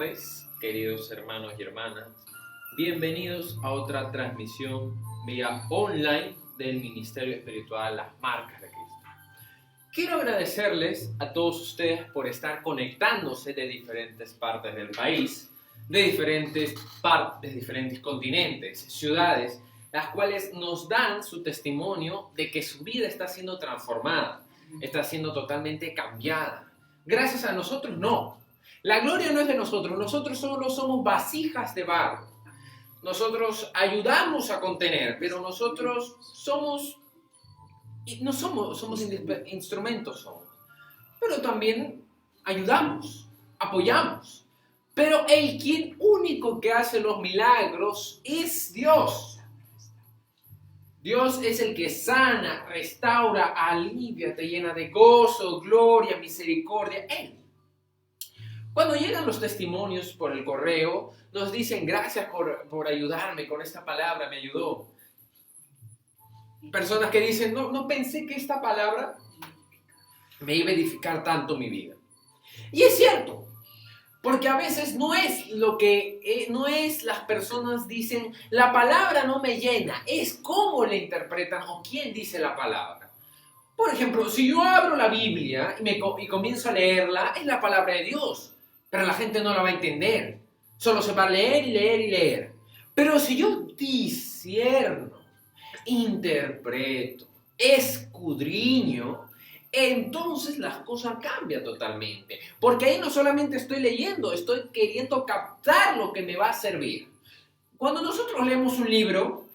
tardes, queridos hermanos y hermanas. Bienvenidos a otra transmisión vía online del Ministerio Espiritual Las Marcas de Cristo. Quiero agradecerles a todos ustedes por estar conectándose de diferentes partes del país, de diferentes continentes, ciudades, las cuales nos dan su testimonio de que su vida está siendo transformada, está siendo totalmente cambiada. Gracias a nosotros, no. La gloria no es de nosotros. Nosotros solo somos vasijas de barro. Nosotros ayudamos a contener, pero nosotros somos instrumentos somos. Pero también ayudamos, apoyamos. Pero quien único que hace los milagros es Dios. Dios es el que sana, restaura, alivia, te llena de gozo, gloria, misericordia. Él. Cuando llegan los testimonios por el correo, nos dicen gracias por ayudarme con esta palabra, me ayudó. Personas que dicen, no pensé que esta palabra me iba a edificar tanto mi vida. Y es cierto, porque a veces no es las personas dicen, la palabra no me llena, es cómo la interpretan o quién dice la palabra. Por ejemplo, si yo abro la Biblia y comienzo a leerla, es la palabra de Dios. Pero la gente no la va a entender. Solo se va a leer y leer y leer. Pero si yo discierno, interpreto, escudriño, entonces las cosas cambian totalmente. Porque ahí no solamente estoy leyendo, estoy queriendo captar lo que me va a servir. Cuando nosotros leemos un libro,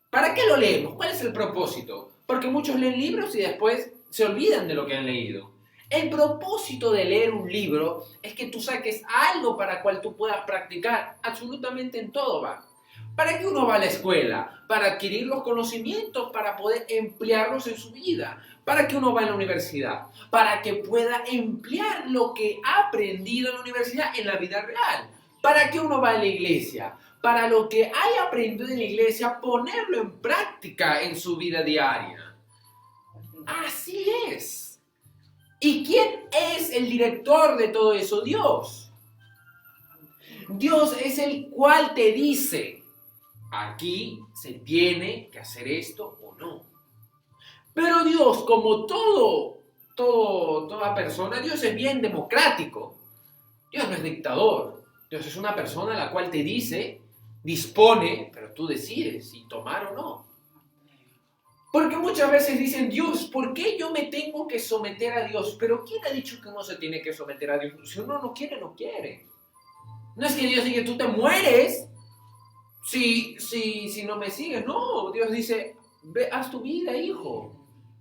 ¿para qué lo leemos? ¿Cuál es el propósito? Porque muchos leen libros y después se olvidan de lo que han leído. El propósito de leer un libro es que tú saques algo para cual tú puedas practicar. Absolutamente en todo va. ¿Para qué uno va a la escuela? Para adquirir los conocimientos, para poder emplearlos en su vida. ¿Para qué uno va a la universidad? Para que pueda emplear lo que ha aprendido en la universidad en la vida real. ¿Para qué uno va a la iglesia? Para lo que haya aprendido en la iglesia, ponerlo en práctica en su vida diaria. Así es. ¿Y quién es el director de todo eso? Dios. Dios es el cual te dice, aquí se tiene que hacer esto o no. Pero Dios, como toda persona, Dios es bien democrático. Dios no es dictador. Dios es una persona a la cual te dice, dispone, pero tú decides si tomar o no. Porque muchas veces dicen, Dios, ¿por qué yo me tengo que someter a Dios? Pero ¿quién ha dicho que uno se tiene que someter a Dios? Si uno no quiere, no quiere. No es que Dios diga, tú te mueres si no me sigues. No, Dios dice, ve, haz tu vida, hijo.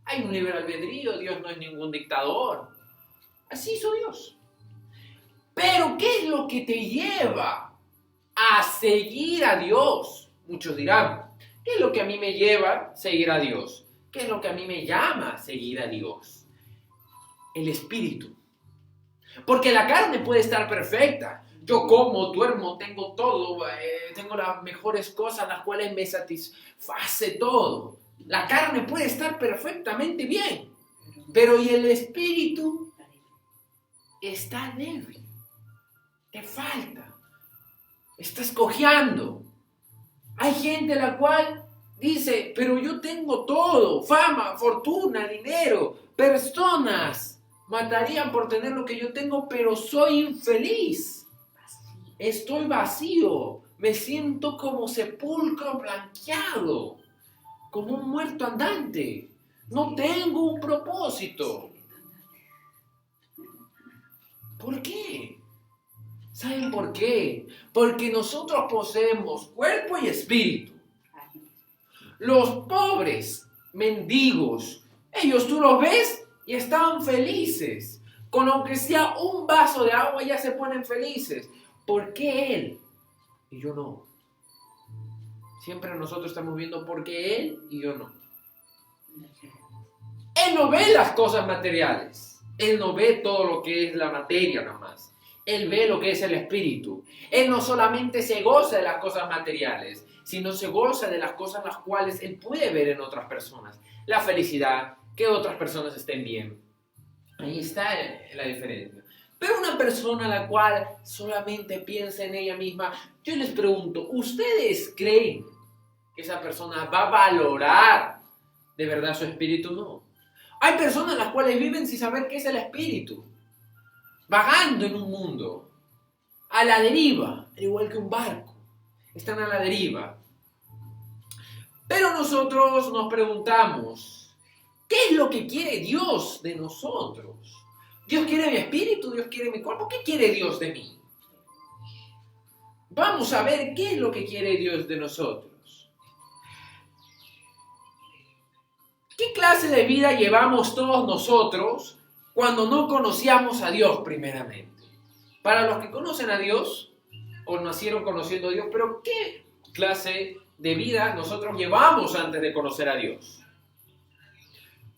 Hay un libre albedrío, Dios no es ningún dictador. Así hizo Dios. Pero ¿qué es lo que te lleva a seguir a Dios? Muchos dirán, ¿qué es lo que a mí me lleva a seguir a Dios? ¿Qué es lo que a mí me llama a seguir a Dios? El Espíritu. Porque la carne puede estar perfecta. Yo como, duermo, tengo todo, tengo las mejores cosas, las cuales me satisface todo. La carne puede estar perfectamente bien. Pero ¿y el Espíritu? Está débil. Te falta. Estás cojeando. Hay gente la cual dice, pero yo tengo todo, fama, fortuna, dinero, personas matarían por tener lo que yo tengo, pero soy infeliz. Estoy vacío, me siento como sepulcro blanqueado, como un muerto andante. No tengo un propósito. ¿Por qué? ¿Saben por qué? Porque nosotros poseemos cuerpo y espíritu. Los pobres, mendigos, ellos tú los ves y estaban felices. Con aunque sea un vaso de agua ya se ponen felices. ¿Por qué él y yo no? Siempre nosotros estamos viendo por qué él y yo no. Él no ve las cosas materiales. Él no ve todo lo que es la materia nomás. Él ve lo que es el espíritu. Él no solamente se goza de las cosas materiales, sino se goza de las cosas las cuales él puede ver en otras personas. La felicidad, que otras personas estén bien. Ahí está la diferencia. Pero una persona a la cual solamente piensa en ella misma, yo les pregunto, ¿ustedes creen que esa persona va a valorar de verdad su espíritu? No. Hay personas las cuales viven sin saber qué es el espíritu, vagando en un mundo, a la deriva, al igual que un barco. Están a la deriva. Pero nosotros nos preguntamos, ¿qué es lo que quiere Dios de nosotros? Dios quiere mi espíritu, Dios quiere mi cuerpo. ¿Qué quiere Dios de mí? Vamos a ver qué es lo que quiere Dios de nosotros. ¿Qué clase de vida llevamos todos nosotros cuando no conocíamos a Dios primeramente? Para los que conocen a Dios o nacieron conociendo a Dios, pero ¿qué clase de vida nosotros llevamos antes de conocer a Dios?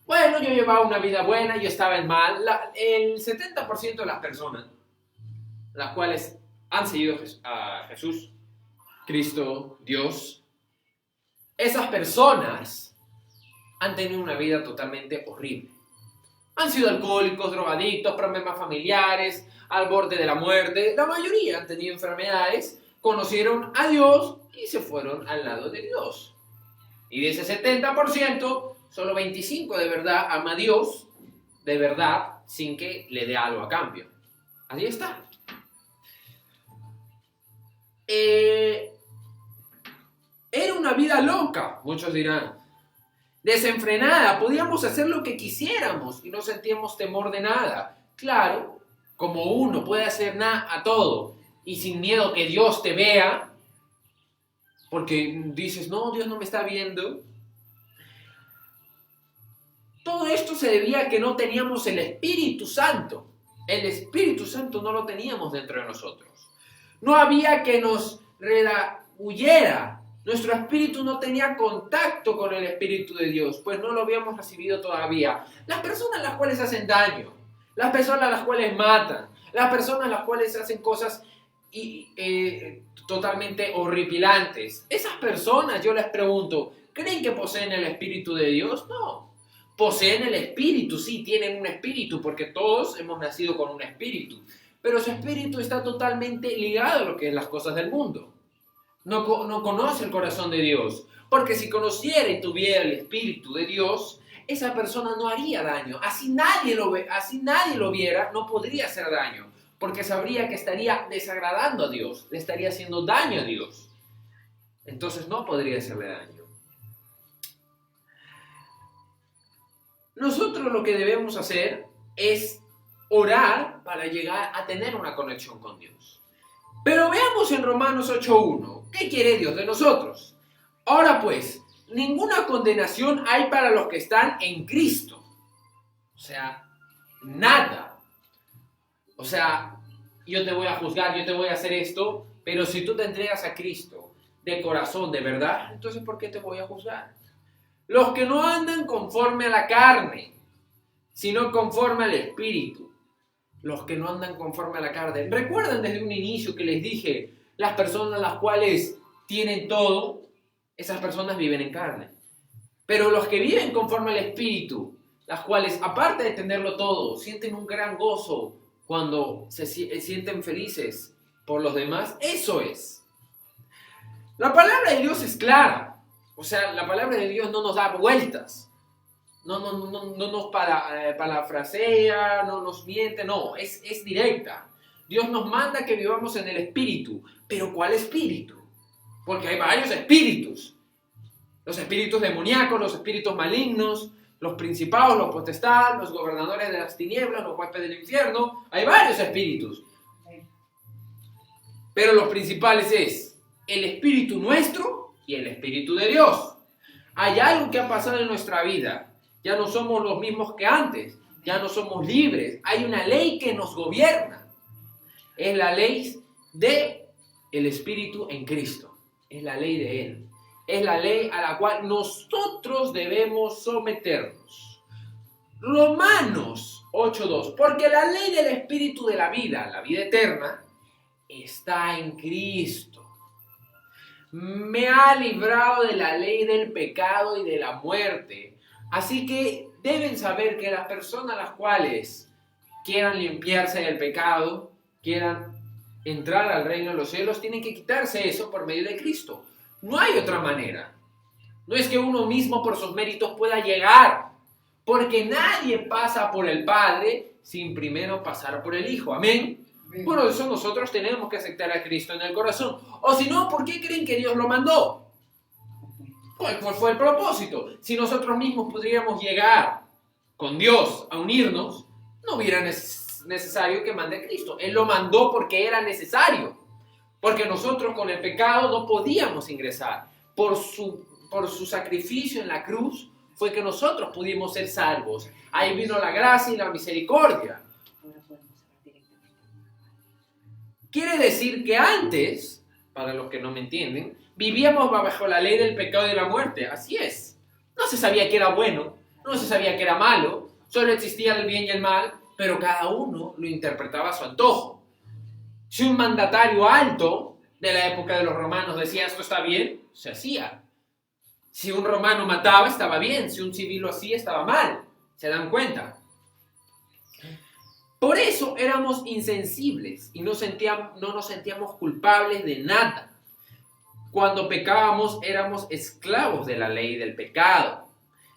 Bueno, yo llevaba una vida buena, yo estaba en mal. El 70% de las personas, las cuales han seguido a Jesús, Cristo, Dios, esas personas han tenido una vida totalmente horrible. Han sido alcohólicos, drogadictos, problemas familiares, al borde de la muerte. La mayoría han tenido enfermedades, conocieron a Dios y se fueron al lado de Dios. Y de ese 70%, solo 25% de verdad ama a Dios, de verdad, sin que le dé algo a cambio. Así está. Era una vida loca, muchos dirán. Desenfrenada, podíamos hacer lo que quisiéramos y no sentíamos temor de nada. Claro, como uno puede hacer nada a todo y sin miedo que Dios te vea, porque dices, no, Dios no me está viendo. Todo esto se debía a que no teníamos el Espíritu Santo. El Espíritu Santo no lo teníamos dentro de nosotros. No había que nos redahuyera. Nuestro espíritu no tenía contacto con el Espíritu de Dios, pues no lo habíamos recibido todavía. Las personas las cuales hacen daño, las personas las cuales matan, las personas las cuales hacen cosas totalmente horripilantes. Esas personas, yo les pregunto, ¿creen que poseen el Espíritu de Dios? No. Poseen el Espíritu, sí, tienen un Espíritu, porque todos hemos nacido con un Espíritu. Pero su Espíritu está totalmente ligado a lo que es las cosas del mundo. No conoce el corazón de Dios, porque si conociera y tuviera el Espíritu de Dios, esa persona no haría daño. Así nadie lo viera, no podría hacer daño, porque sabría que estaría desagradando a Dios, le estaría haciendo daño a Dios. Entonces no podría hacerle daño. Nosotros lo que debemos hacer es orar para llegar a tener una conexión con Dios. Pero veamos en Romanos 8:1, ¿qué quiere Dios de nosotros? Ahora pues, ninguna condenación hay para los que están en Cristo. O sea, nada. O sea, yo te voy a juzgar, yo te voy a hacer esto, pero si tú te entregas a Cristo de corazón, de verdad, entonces ¿por qué te voy a juzgar? Los que no andan conforme a la carne, sino conforme al Espíritu. Los que no andan conforme a la carne. ¿Recuerdan desde un inicio que les dije, las personas las cuales tienen todo, esas personas viven en carne? Pero los que viven conforme al Espíritu, las cuales aparte de tenerlo todo, sienten un gran gozo cuando se sienten felices por los demás, eso es. La palabra de Dios es clara. O sea, la palabra de Dios no nos da vueltas. No nos parafrasea, no nos miente, no, es directa. Dios nos manda que vivamos en el Espíritu. ¿Pero cuál Espíritu? Porque hay varios espíritus. Los espíritus demoníacos, los espíritus malignos, los principados, los potestades, los gobernadores de las tinieblas, los huéspedes del infierno. Hay varios espíritus. Pero los principales es el Espíritu nuestro y el Espíritu de Dios. Hay algo que ha pasado en nuestra vida. Ya no somos los mismos que antes, ya no somos libres. Hay una ley que nos gobierna. Es la ley del Espíritu en Cristo. Es la ley de Él. Es la ley a la cual nosotros debemos someternos. Romanos 8:2. Porque la ley del Espíritu de la vida eterna, está en Cristo. Me ha librado de la ley del pecado y de la muerte. Así que deben saber que las personas las cuales quieran limpiarse del pecado, quieran entrar al reino de los cielos, tienen que quitarse eso por medio de Cristo. No hay otra manera. No es que uno mismo por sus méritos pueda llegar, porque nadie pasa por el Padre sin primero pasar por el Hijo. Amén. Por eso nosotros tenemos que aceptar a Cristo en el corazón. O si no, ¿por qué creen que Dios lo mandó? ¿Cuál fue el propósito? Si nosotros mismos podríamos llegar con Dios a unirnos, no hubiera necesario que mande a Cristo. Él lo mandó porque era necesario. Porque nosotros con el pecado no podíamos ingresar. Por su sacrificio en la cruz fue que nosotros pudimos ser salvos. Ahí vino la gracia y la misericordia. Quiere decir que antes, para los que no me entienden, vivíamos bajo la ley del pecado y de la muerte. Así es. No se sabía que era bueno, no se sabía que era malo, solo existía el bien y el mal, pero cada uno lo interpretaba a su antojo. Si un mandatario alto de la época de los romanos decía esto está bien, se hacía. Si un romano mataba, estaba bien. Si un civil lo hacía, estaba mal. ¿Se dan cuenta? Por eso éramos insensibles y no nos sentíamos culpables de nada. Cuando pecábamos éramos esclavos de la ley del pecado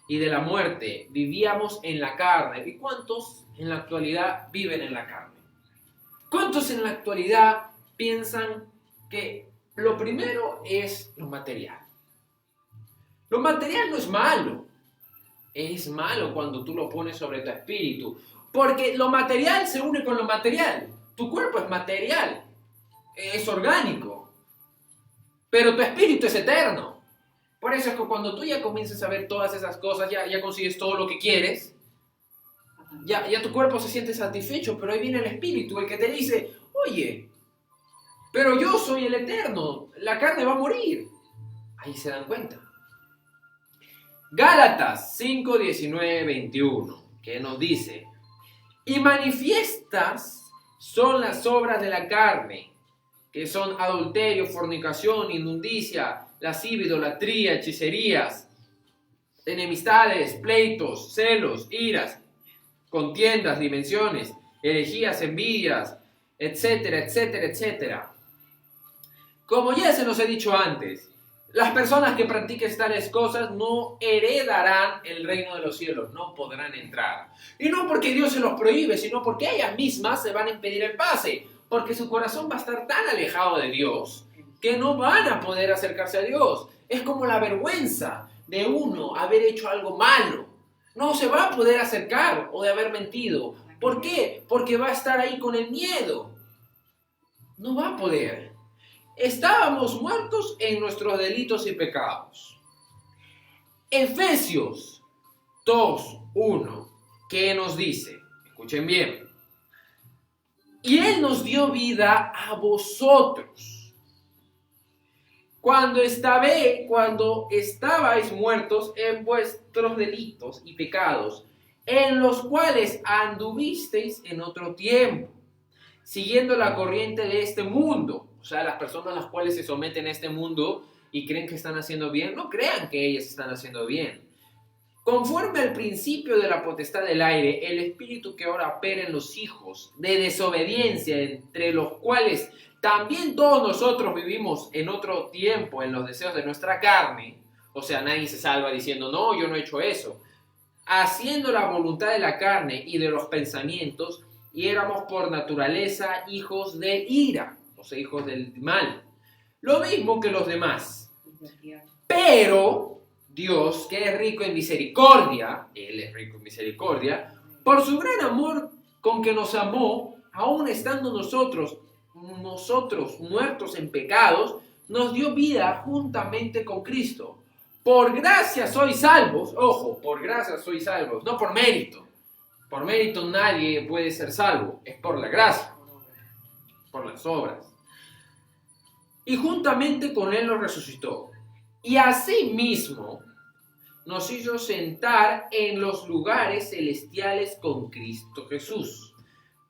y de la muerte. Vivíamos en la carne. ¿Y cuántos en la actualidad viven en la carne? ¿Cuántos en la actualidad piensan que lo primero es lo material? Lo material no es malo. Es malo cuando tú lo pones sobre tu espíritu. Porque lo material se une con lo material. Tu cuerpo es material, es orgánico, pero tu espíritu es eterno. Por eso es que cuando tú ya comienzas a ver todas esas cosas, ya consigues todo lo que quieres, ya tu cuerpo se siente satisfecho, pero ahí viene el espíritu, el que te dice, oye, pero yo soy el eterno, la carne va a morir. Ahí se dan cuenta. Gálatas 5, 19, 21, que nos dice... Y manifiestas son las obras de la carne, que son adulterio, fornicación, inmundicia, lascivia, idolatría, hechicerías, enemistades, pleitos, celos, iras, contiendas, dimensiones, herejías, envidias, etcétera, etcétera, etcétera. Como ya se nos ha dicho antes, las personas que practiquen tales cosas no heredarán el reino de los cielos, no podrán entrar. Y no porque Dios se los prohíbe, sino porque ellas mismas se van a impedir el pase, porque su corazón va a estar tan alejado de Dios que no van a poder acercarse a Dios. Es como la vergüenza de uno haber hecho algo malo. No se va a poder acercar o de haber mentido. ¿Por qué? Porque va a estar ahí con el miedo. No va a poder. Estábamos muertos en nuestros delitos y pecados. Efesios 2:1, ¿qué nos dice? Escuchen bien. Y Él nos dio vida a vosotros. Cuando estabais muertos en vuestros delitos y pecados, en los cuales anduvisteis en otro tiempo, siguiendo la corriente de este mundo. O sea, las personas a las cuales se someten a este mundo y creen que están haciendo bien, no crean que ellas están haciendo bien. Conforme al principio de la potestad del aire, el espíritu que ahora opera en los hijos de desobediencia, entre los cuales también todos nosotros vivimos en otro tiempo en los deseos de nuestra carne. O sea, nadie se salva diciendo, no, yo no he hecho eso. Haciendo la voluntad de la carne y de los pensamientos, y éramos por naturaleza hijos de ira, o sea, hijos del mal. Lo mismo que los demás. Pero Dios, que es rico en misericordia, Él es rico en misericordia, por su gran amor con que nos amó, aún estando nosotros muertos en pecados, nos dio vida juntamente con Cristo. Por gracia sois salvos, ojo, por gracia sois salvos, no por mérito. Por mérito nadie puede ser salvo, es por la gracia, por las obras. Y juntamente con Él nos resucitó. Y asimismo nos hizo sentar en los lugares celestiales con Cristo Jesús,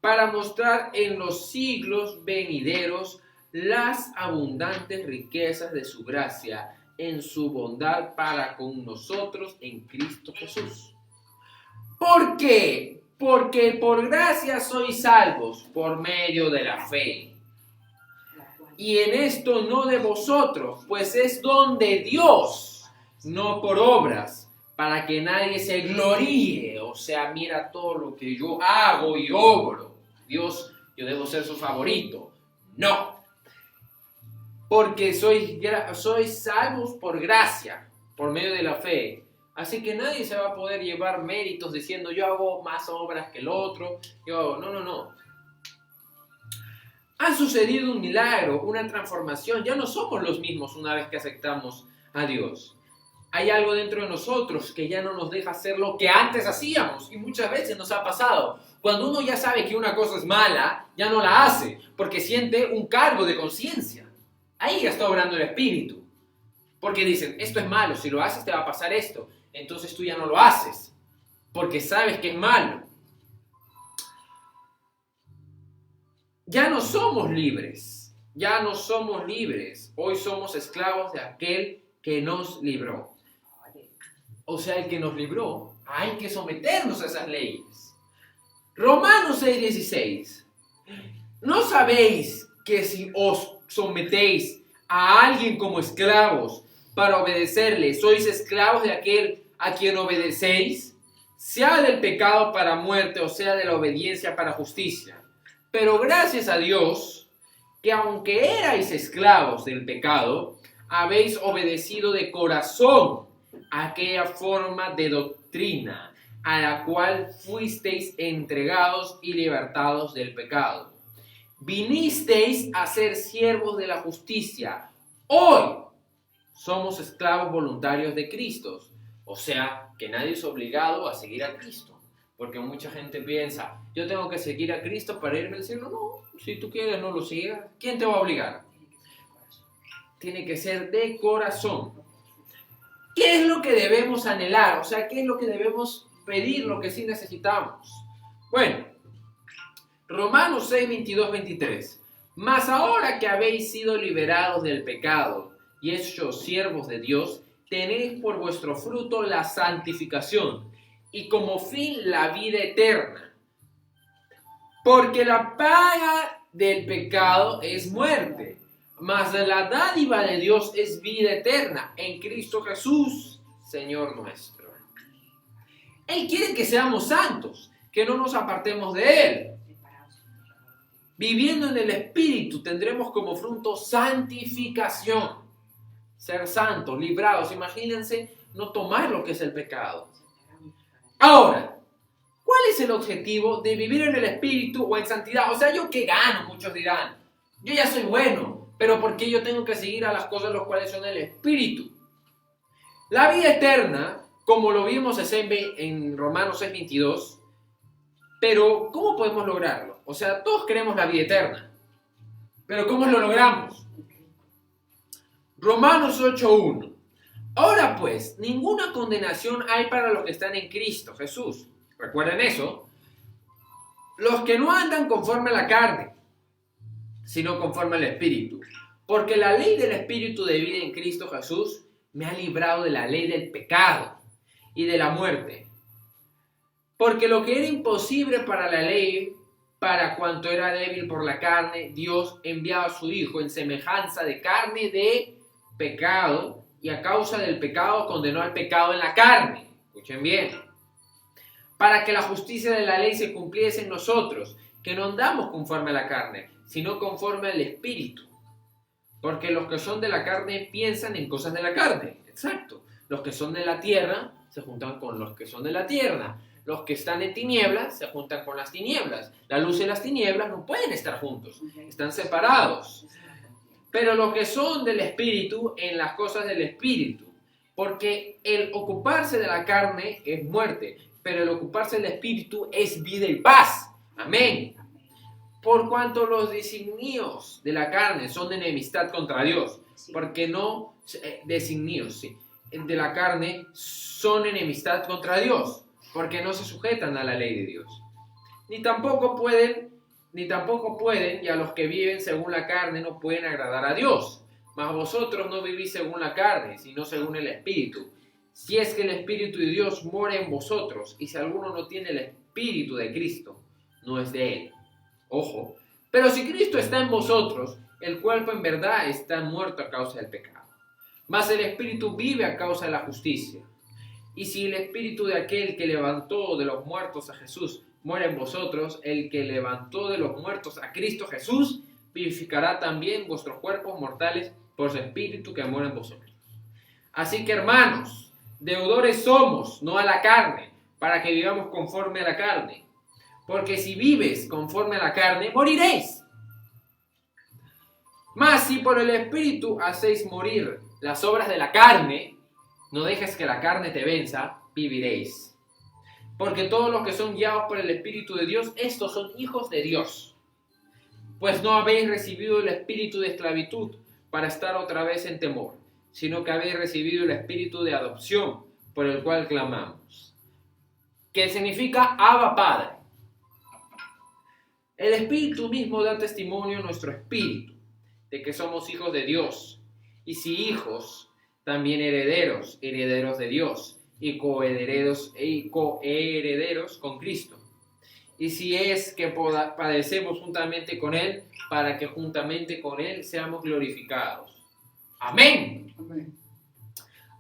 para mostrar en los siglos venideros las abundantes riquezas de su gracia en su bondad para con nosotros en Cristo Jesús. Porque Porque por gracia sois salvos por medio de la fe. Y en esto no de vosotros, pues es don de Dios, no por obras, para que nadie se gloríe. O sea, mira todo lo que yo hago y obro. Dios, yo debo ser su favorito. No. Porque sois salvos por gracia, por medio de la fe. Así que nadie se va a poder llevar méritos diciendo yo hago más obras que el otro. No. Ha sucedido un milagro, una transformación. Ya no somos los mismos una vez que aceptamos a Dios. Hay algo dentro de nosotros que ya no nos deja hacer lo que antes hacíamos. Y muchas veces nos ha pasado. Cuando uno ya sabe que una cosa es mala, ya no la hace. Porque siente un cargo de conciencia. Ahí ya está obrando el Espíritu. Porque dicen, esto es malo, si lo haces te va a pasar esto. Entonces tú ya no lo haces. Porque sabes que es malo. Ya no somos libres. Hoy somos esclavos de aquel que nos libró. O sea, el que nos libró, hay que someternos a esas leyes. Romanos 6:16. ¿No sabéis que si os sometéis a alguien como esclavos para obedecerle, sois esclavos de aquel a quien obedecéis? Sea del pecado para muerte o sea de la obediencia para justicia. Pero gracias a Dios, que aunque erais esclavos del pecado, habéis obedecido de corazón a aquella forma de doctrina a la cual fuisteis entregados y libertados del pecado. Vinisteis a ser siervos de la justicia. Hoy somos esclavos voluntarios de Cristo. O sea, que nadie es obligado a seguir a Cristo. Porque mucha gente piensa, yo tengo que seguir a Cristo para irme al cielo. No, si tú quieres no lo sigas. ¿Quién te va a obligar? Tiene que ser de corazón. ¿Qué es lo que debemos anhelar? O sea, ¿qué es lo que debemos pedir, lo que sí necesitamos? Bueno, Romanos 6:22-23. Mas ahora que habéis sido liberados del pecado y hechos siervos de Dios, tenéis por vuestro fruto la santificación y como fin la vida eterna. Porque la paga del pecado es muerte, mas la dádiva de Dios es vida eterna en Cristo Jesús, Señor nuestro. Él quiere que seamos santos, que no nos apartemos de Él. Viviendo en el Espíritu tendremos como fruto santificación. Ser santos, librados. Imagínense no tomar lo que es el pecado. Ahora, ¿cuál es el objetivo de vivir en el Espíritu o en santidad? O sea, ¿yo qué gano? Muchos dirán. Yo ya soy bueno, pero ¿por qué yo tengo que seguir a las cosas las cuales son el Espíritu? La vida eterna, como lo vimos en Romanos 6:22, pero ¿cómo podemos lograrlo? O sea, todos queremos la vida eterna, pero ¿cómo lo logramos? Romanos 8:1. Ahora pues, ninguna condenación hay para los que están en Cristo Jesús. ¿Recuerden eso? Los que no andan conforme a la carne, sino conforme al Espíritu. Porque la ley del Espíritu de vida en Cristo Jesús me ha librado de la ley del pecado y de la muerte. Porque lo que era imposible para la ley, para cuanto era débil por la carne, Dios enviaba a su Hijo en semejanza de carne de pecado, y a causa del pecado condenó al pecado en la carne. Escuchen bien. Para que la justicia de la ley se cumpliese en nosotros, que no andamos conforme a la carne, sino conforme al Espíritu. Porque los que son de la carne piensan en cosas de la carne. Exacto. Los que son de la tierra se juntan con los que son de la tierra. Los que están en tinieblas se juntan con las tinieblas. La luz y las tinieblas no pueden estar juntos. Están separados. Pero los que son del Espíritu, en las cosas del Espíritu. Porque el ocuparse de la carne es muerte, pero el ocuparse del Espíritu es vida y paz. Amén. Por cuanto los designios de la carne son de enemistad contra Dios, porque no designios de la carne son enemistad contra Dios, porque no se sujetan a la ley de Dios. Ni tampoco pueden, y a los que viven según la carne no pueden agradar a Dios. Mas vosotros no vivís según la carne, sino según el Espíritu. Si es que el Espíritu de Dios mora en vosotros, y si alguno no tiene espíritu de Cristo no es de él. Ojo, pero si Cristo está en vosotros, el cuerpo en verdad está muerto a causa del pecado, mas el espíritu vive a causa de la justicia. Y si el espíritu de aquel que levantó de los muertos a Jesús muere en vosotros, el que levantó de los muertos a Cristo Jesús vivificará también vuestros cuerpos mortales por su espíritu que mora en vosotros. Así que, hermanos, deudores somos, no a la carne, para que vivamos conforme a la carne. Porque si vives conforme a la carne, moriréis. Mas si por el espíritu hacéis morir las obras de la carne, no dejes que la carne te venza, viviréis. Porque todos los que son guiados por el Espíritu de Dios, estos son hijos de Dios. Pues no habéis recibido el espíritu de esclavitud para estar otra vez en temor, sino que habéis recibido el espíritu de adopción, por el cual clamamos, que significa Abba Padre. El Espíritu mismo da testimonio a nuestro espíritu de que somos hijos de Dios, y si hijos, también herederos, herederos de Dios, y coherederos con Cristo. Y si es que padecemos juntamente con Él, para que juntamente con Él seamos glorificados. Amén. Amén.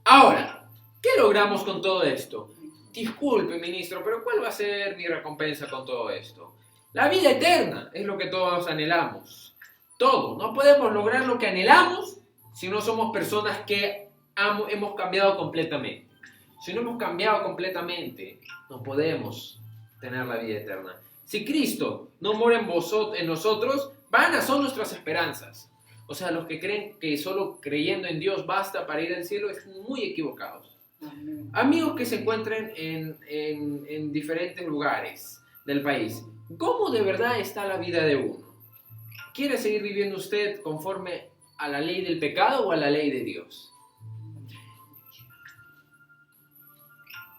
Ahora, ¿qué logramos con todo esto? Disculpe, ministro, pero ¿cuál va a ser mi recompensa con todo esto? La vida eterna es lo que todos anhelamos. Todos. No podemos lograr lo que anhelamos si no somos personas que hemos cambiado completamente. Si no hemos cambiado completamente, no podemos tener la vida eterna. Si Cristo no mora en nosotros, vanas son nuestras esperanzas. O sea, los que creen que solo creyendo en Dios basta para ir al cielo están muy equivocados. Amén. Amigos que se encuentren en diferentes lugares del país, ¿cómo de verdad está la vida de uno? ¿Quiere seguir viviendo usted conforme a la ley del pecado o a la ley de Dios?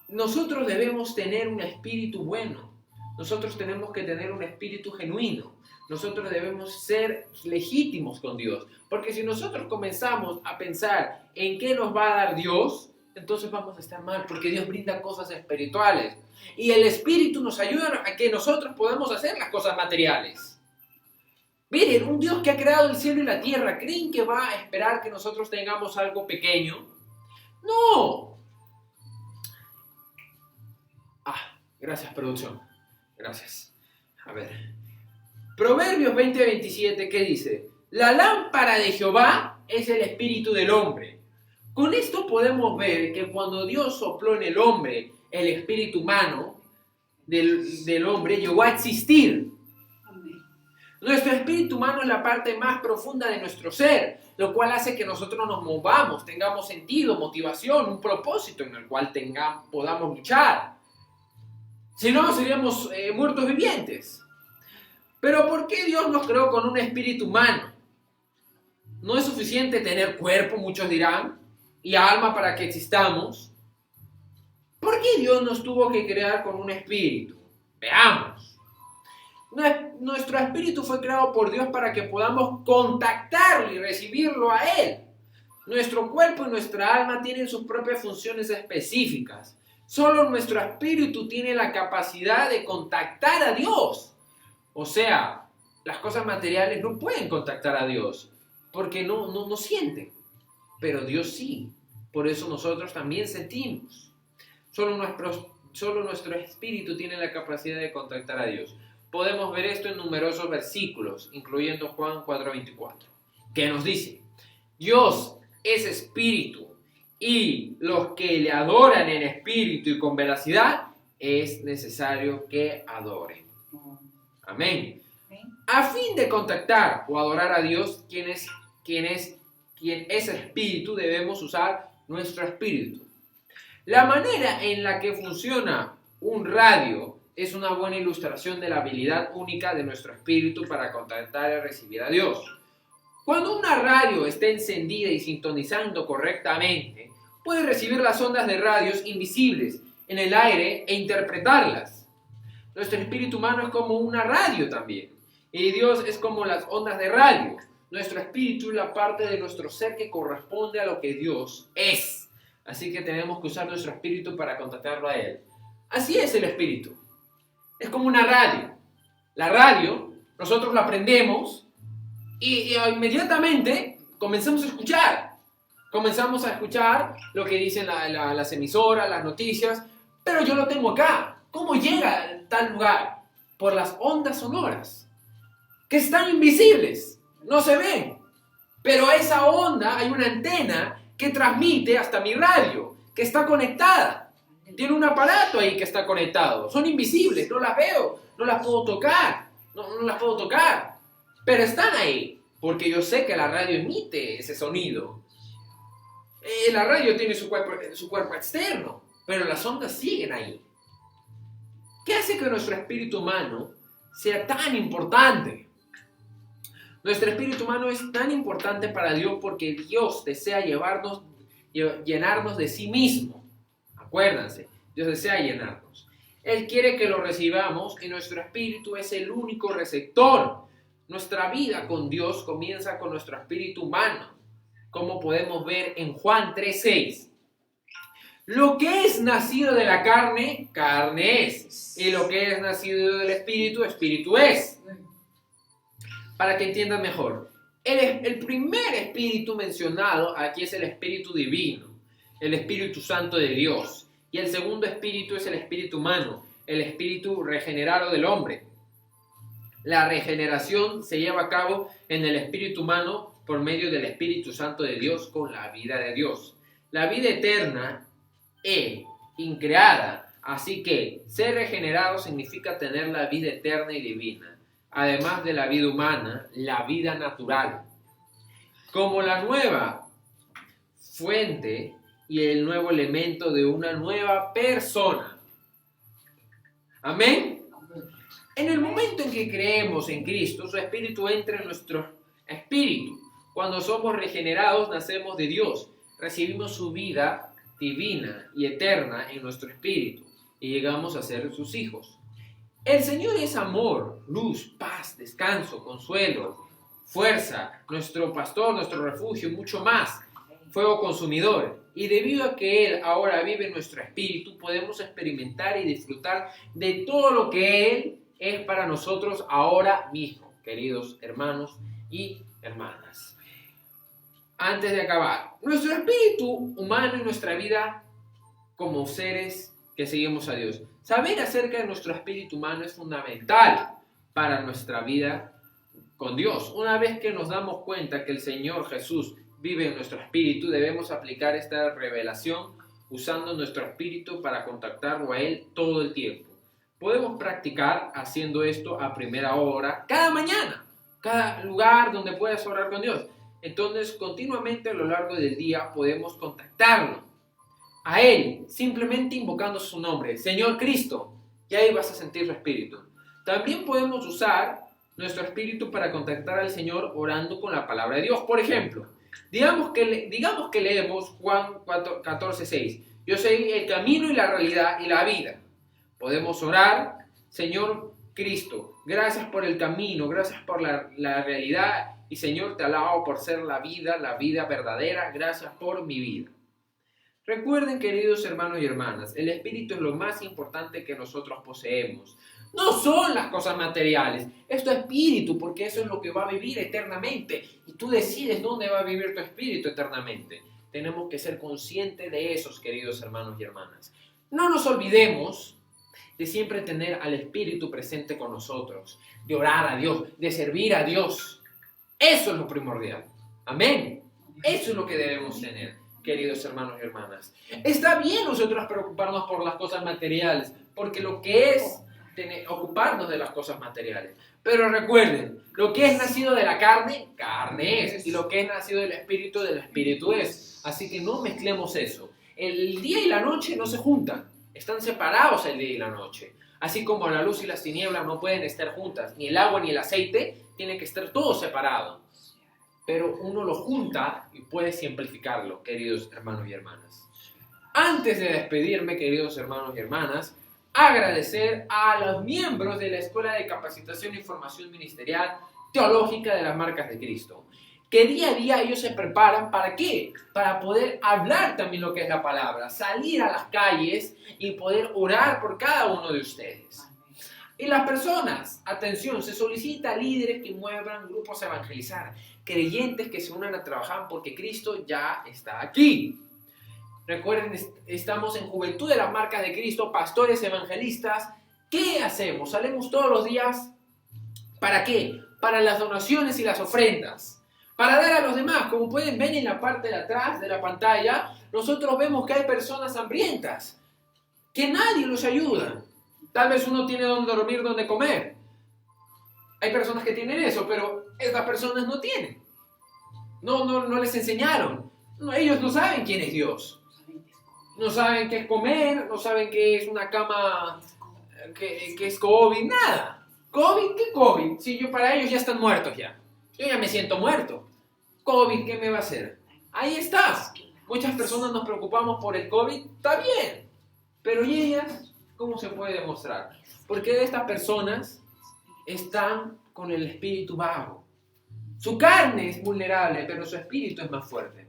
Nosotros debemos tener un espíritu bueno. Nosotros tenemos que tener un espíritu genuino. Nosotros debemos ser legítimos con Dios. Porque si nosotros comenzamos a pensar en qué nos va a dar Dios, entonces vamos a estar mal, porque Dios brinda cosas espirituales. Y el espíritu nos ayuda a que nosotros podamos hacer las cosas materiales. Miren, un Dios que ha creado el cielo y la tierra, ¿creen que va a esperar que nosotros tengamos algo pequeño? No. Gracias, producción. Gracias. A ver. Proverbios 20:27, ¿qué dice? La lámpara de Jehová es el espíritu del hombre. Con esto podemos ver que cuando Dios sopló en el hombre el espíritu humano del hombre, llegó a existir. Amén. Nuestro espíritu humano es la parte más profunda de nuestro ser, lo cual hace que nosotros nos movamos, tengamos sentido, motivación, un propósito en el cual podamos luchar. Si no, seríamos muertos vivientes. Pero ¿por qué Dios nos creó con un espíritu humano? ¿No es suficiente tener cuerpo, muchos dirán, y alma para que existamos? ¿Por qué Dios nos tuvo que crear con un espíritu? Veamos. Nuestro espíritu fue creado por Dios para que podamos contactarlo y recibirlo a Él. Nuestro cuerpo y nuestra alma tienen sus propias funciones específicas. Solo nuestro espíritu tiene la capacidad de contactar a Dios. O sea, las cosas materiales no pueden contactar a Dios porque no sienten. Pero Dios sí. Por eso nosotros también sentimos. Solo nuestro espíritu tiene la capacidad de contactar a Dios. Podemos ver esto en numerosos versículos, incluyendo Juan 4:24, que nos dice: Dios es espíritu, y los que le adoran en espíritu y con veracidad, es necesario que adoren. Amén. A fin de contactar o adorar a Dios, quien es espíritu, debemos usar nuestro espíritu. La manera en la que funciona un radio es una buena ilustración de la habilidad única de nuestro espíritu para contactar y recibir a Dios. Cuando una radio está encendida y sintonizando correctamente, puede recibir las ondas de radios invisibles en el aire e interpretarlas. Nuestro espíritu humano es como una radio también, y Dios es como las ondas de radio. Nuestro espíritu es la parte de nuestro ser que corresponde a lo que Dios es. Así que tenemos que usar nuestro espíritu para contactarlo a Él. Así es el espíritu. Es como una radio. La radio, nosotros la prendemos y inmediatamente comenzamos a escuchar. Comenzamos a escuchar lo que dicen las emisoras, las noticias, pero yo lo tengo acá. ¿Cómo llega a tal lugar? Por las ondas sonoras, que están invisibles, no se ven. Pero esa onda, hay una antena que transmite hasta mi radio, que está conectada. Tiene un aparato ahí que está conectado. Son invisibles, no las veo, no las puedo tocar, no las puedo tocar. Pero están ahí, porque yo sé que la radio emite ese sonido. La radio tiene su cuerpo externo, pero las ondas siguen ahí. ¿Qué hace que nuestro espíritu humano sea tan importante? Nuestro espíritu humano es tan importante para Dios porque Dios desea llenarnos de sí mismo. Acuérdense, Dios desea llenarnos. Él quiere que lo recibamos y nuestro espíritu es el único receptor. Nuestra vida con Dios comienza con nuestro espíritu humano, como podemos ver en Juan 3:6. Lo que es nacido de la carne, carne es. Y lo que es nacido del espíritu, espíritu es. Para que entiendan mejor, el primer espíritu mencionado aquí es el espíritu divino, el Espíritu Santo de Dios. Y el segundo espíritu es el espíritu humano, el espíritu regenerado del hombre. La regeneración se lleva a cabo en el espíritu humano por medio del Espíritu Santo de Dios con la vida de Dios. La vida eterna es increada, así que ser regenerado significa tener la vida eterna y divina, además de la vida humana, la vida natural. Como la nueva fuente y el nuevo elemento de una nueva persona. Amén. En el momento en que creemos en Cristo, su Espíritu entra en nuestro espíritu. Cuando somos regenerados, nacemos de Dios. Recibimos su vida divina y eterna en nuestro espíritu y llegamos a ser sus hijos. El Señor es amor, luz, paz, descanso, consuelo, fuerza, nuestro pastor, nuestro refugio, mucho más, fuego consumidor. Y debido a que Él ahora vive en nuestro espíritu, podemos experimentar y disfrutar de todo lo que Él es para nosotros ahora mismo, queridos hermanos y hermanas. Antes de acabar, nuestro espíritu humano y nuestra vida como seres que seguimos a Dios. Saber acerca de nuestro espíritu humano es fundamental para nuestra vida con Dios. Una vez que nos damos cuenta que el Señor Jesús vive en nuestro espíritu, debemos aplicar esta revelación usando nuestro espíritu para contactarlo a Él todo el tiempo. Podemos practicar haciendo esto a primera hora, cada mañana, cada lugar donde puedas orar con Dios. Entonces, continuamente a lo largo del día podemos contactarlo a Él, simplemente invocando su nombre, Señor Cristo, y ahí vas a sentir su espíritu. También podemos usar nuestro espíritu para contactar al Señor orando con la palabra de Dios. Por ejemplo, digamos que leemos Juan 14:6. Yo soy el camino y la realidad y la vida. Podemos orar, Señor Cristo, gracias por el camino, gracias por la realidad y Señor, te alabo por ser la vida verdadera, gracias por mi vida. Recuerden, queridos hermanos y hermanas, el espíritu es lo más importante que nosotros poseemos. No son las cosas materiales, es tu espíritu, porque eso es lo que va a vivir eternamente. Y tú decides dónde va a vivir tu espíritu eternamente. Tenemos que ser conscientes de esos, queridos hermanos y hermanas. No nos olvidemos de siempre tener al espíritu presente con nosotros, de orar a Dios, de servir a Dios. Eso es lo primordial. Amén. Eso es lo que debemos tener, queridos hermanos y hermanas. Está bien nosotros preocuparnos por las cosas materiales, porque lo que es ocuparnos de las cosas materiales. Pero recuerden, lo que es nacido de la carne, carne es. Y lo que es nacido del espíritu es. Así que no mezclemos eso. El día y la noche no se juntan. Están separados el día y la noche. Así como la luz y las tinieblas no pueden estar juntas. Ni el agua ni el aceite tienen que estar todos separados. Pero uno lo junta y puede simplificarlo, queridos hermanos y hermanas. Antes de despedirme, queridos hermanos y hermanas, agradecer a los miembros de la Escuela de Capacitación y Formación Ministerial Teológica de las Marcas de Cristo, que día a día ellos se preparan, ¿para qué? Para poder hablar también lo que es la palabra, salir a las calles y poder orar por cada uno de ustedes. Y las personas, atención, se solicita a líderes que muevan grupos a evangelizar, creyentes que se unan a trabajar porque Cristo ya está aquí. Recuerden, estamos en Juventud de las Marcas de Cristo, pastores evangelistas. ¿Qué hacemos? Salimos todos los días. ¿Para qué? Para las donaciones y las ofrendas. Para dar a los demás. Como pueden ver en la parte de atrás de la pantalla, nosotros vemos que hay personas hambrientas, que nadie los ayuda. Tal vez uno tiene donde dormir, donde comer. Hay personas que tienen eso, pero estas personas no tienen. No les enseñaron. Ellos no saben quién es Dios. No saben qué es comer, no saben qué es una cama, qué es COVID, nada. ¿COVID? ¿Qué COVID? Si para ellos ya están muertos ya. Yo ya me siento muerto. ¿COVID qué me va a hacer? Ahí está. Muchas personas nos preocupamos por el COVID, está bien. Pero ¿y ellas? ¿Cómo se puede demostrar? Porque estas personas están con el espíritu vago. Su carne es vulnerable, pero su espíritu es más fuerte.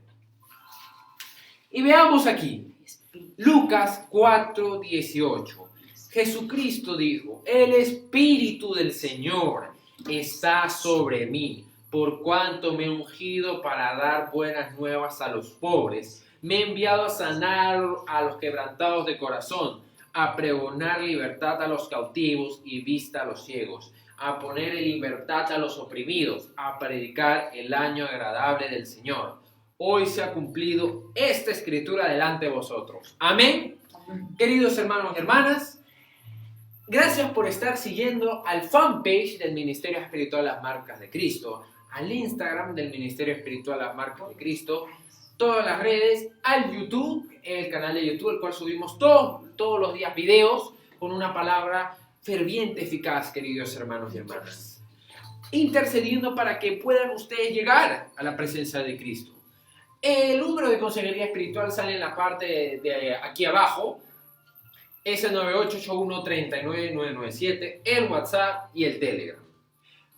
Y veamos aquí, Lucas 4:18. Jesucristo dijo, el Espíritu del Señor está sobre mí, por cuanto me he ungido para dar buenas nuevas a los pobres. Me he enviado a sanar a los quebrantados de corazón, a pregonar libertad a los cautivos y vista a los ciegos, a poner en libertad a los oprimidos, a predicar el año agradable del Señor. Hoy se ha cumplido esta escritura delante de vosotros. Amén. Queridos hermanos y hermanas, gracias por estar siguiendo al fanpage del Ministerio Espiritual Las Marcas de Cristo, al Instagram del Ministerio Espiritual Las Marcas de Cristo, todas las redes, al YouTube, el canal de YouTube, el cual subimos todos los días videos con una palabra ferviente, eficaz, queridos hermanos y hermanas, intercediendo para que puedan ustedes llegar a la presencia de Cristo. El número de consejería espiritual sale en la parte de aquí abajo, es el 9881-39997, el WhatsApp y el Telegram.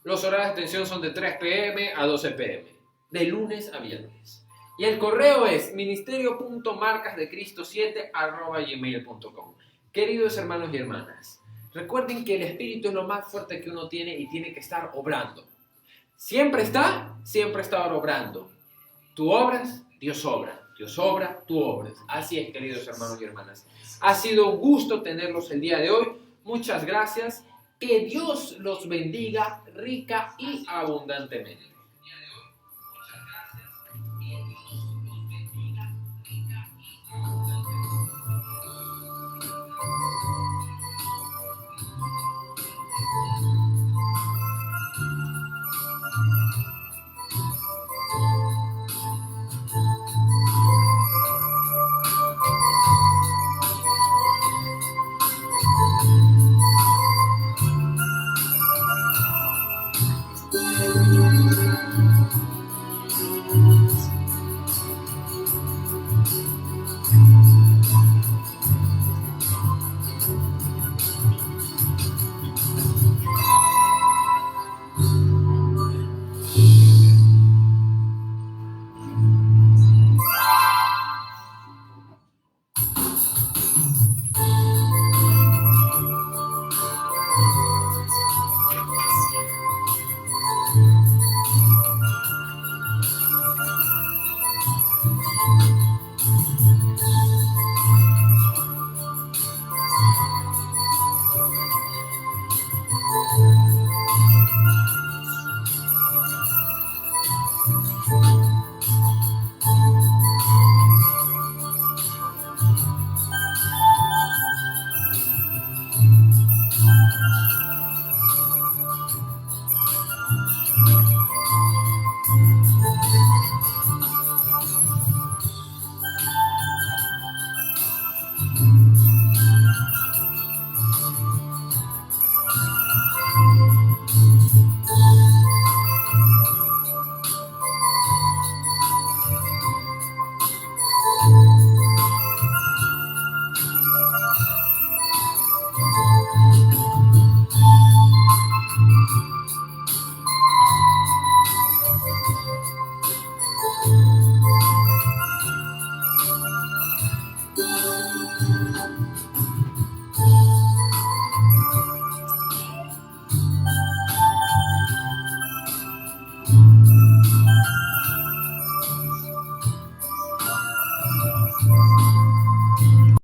Los horarios de atención son de 3 p.m. a 12 p.m., de lunes a viernes. Y el correo es ministerio.marcasdecristo7@gmail.com. Queridos hermanos y hermanas, recuerden que el Espíritu es lo más fuerte que uno tiene y tiene que estar obrando. Siempre está obrando. Tú obras, Dios obra. Dios obra, tú obras. Así es, queridos hermanos y hermanas. Ha sido un gusto tenerlos el día de hoy. Muchas gracias. Que Dios los bendiga rica y abundantemente.